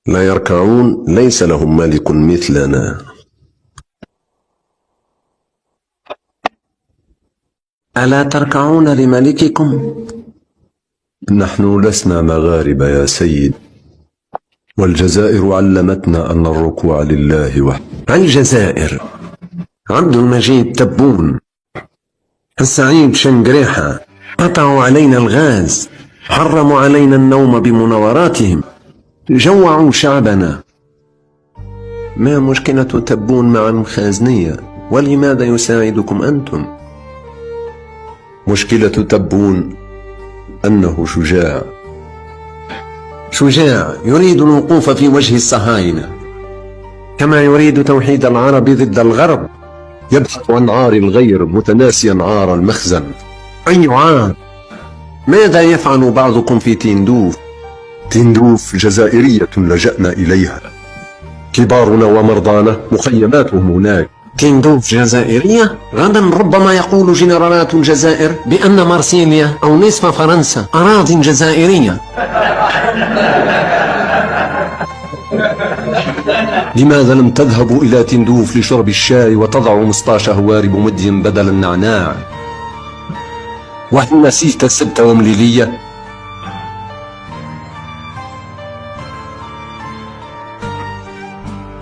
لا يركعون، ليس لهم ملك مثلنا. ألا تركعون لملككم؟ نحن لسنا مغاربة يا سيد، والجزائر علمتنا أن الركوع لله وحده. الجزائر، عبد المجيد تبون، السعيد شنقريحة قطعوا علينا الغاز، حرموا علينا النوم بمناوراتهم، جوعوا شعبنا. ما مشكلة تبون مع المخازنية؟ ولماذا يساعدكم أنتم؟ مشكلة تبون أنه شجاع يريد الوقوف في وجه الصهاينة، كما يريد توحيد العرب ضد الغرب، يبحث عن عار الغير متناسيا عار المخزن. أي عار؟ ماذا يفعل بعضكم في تندوف؟ تندوف جزائرية لجأنا إليها، كبارنا ومرضانا مخيماتهم هناك. تندوف جزائرية؟ غدا ربما يقول جنرالات الجزائر بأن مارسيليا أو نصف فرنسا أراضٍ جزائرية. لماذا لم تذهبوا إلى تندوف لشرب الشاي وتضعوا مسطاش هوارب مدي بدل النعناع؟ وهل نسيت السبت ومليلية؟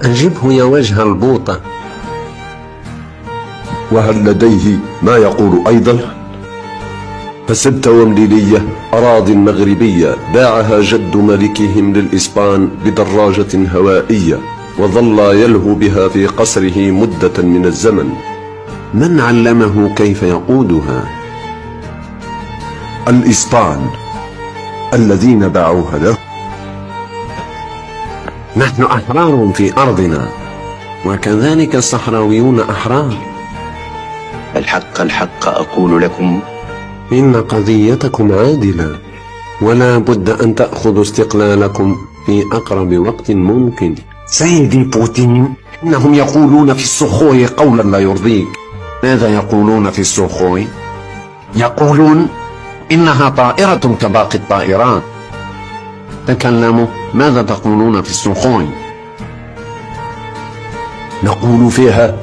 أجبه يا وجه البوطة. وهل لديه ما يقول أيضا؟ فسبت ومليلية أراضٍ مغربية باعها جد ملكهم للإسبان بدراجة هوائية، وظل يلهو بها في قصره مدة من الزمن. من علمه كيف يقودها؟ الإسبان الذين باعوها له. نحن أحرار في أرضنا، وكذلك الصحراويون أحرار. الحق أقول لكم إن قضيتكم عادلة، ولا بد أن تأخذوا استقلالكم في أقرب وقت ممكن. سيدي بوتين، إنهم يقولون في السخوي قولا لا يرضيك. ماذا يقولون في السخوي؟ يقولون إنها طائرة كباقي الطائرات. تكلموا، ماذا تقولون في السخوي؟ نقول فيها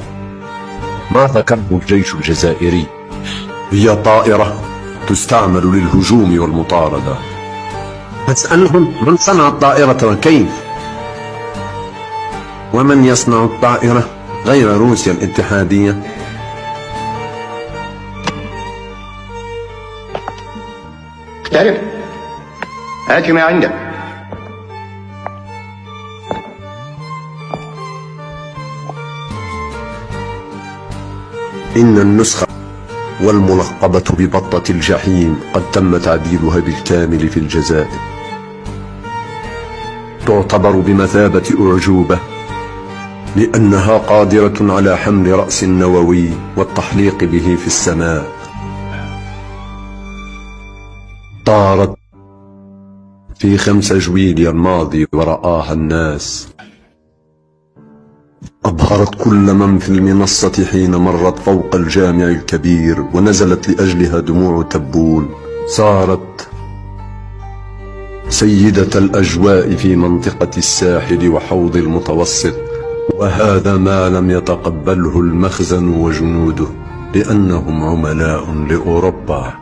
ما ذكره الجيش الجزائري، هي طائرة تستعمل للهجوم والمطاردة. فاسألهم من صنع الطائرة وكيف؟ ومن يصنع الطائرة غير روسيا الاتحادية؟ اقترب، هات ما عندك. إن النسخة والملقبة ببطة الجحيم قد تم تعديلها بالكامل في الجزائر. تعتبر بمثابة أعجوبة، لأنها قادرة على حمل رأس نووي والتحليق به في السماء. طارت في 5 جويليا الماضي ورآها الناس. أبهرت كل من في المنصة حين مرت فوق الجامع الكبير ونزلت لأجلها دموع تبون. صارت سيدة الأجواء في منطقة الساحل وحوض المتوسط، وهذا ما لم يتقبله المخزن وجنوده، لأنهم عملاء لأوروبا.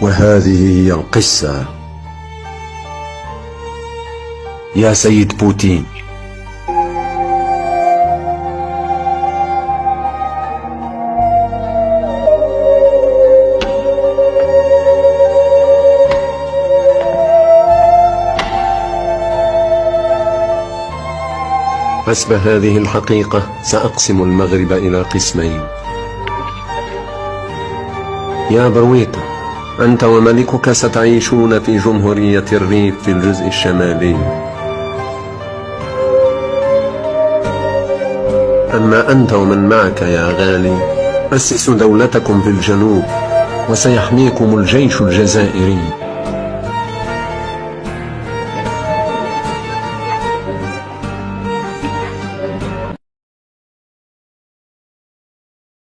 وهذه هي القصة يا سيد بوتين. حسب هذه الحقيقة سأقسم المغرب إلى قسمين. يا برويطة، أنت وملكك ستعيشون في جمهورية الريف في الجزء الشمالي، أما أنت ومن معك يا غالي أسسوا دولتكم في الجنوب، وسيحميكم الجيش الجزائري.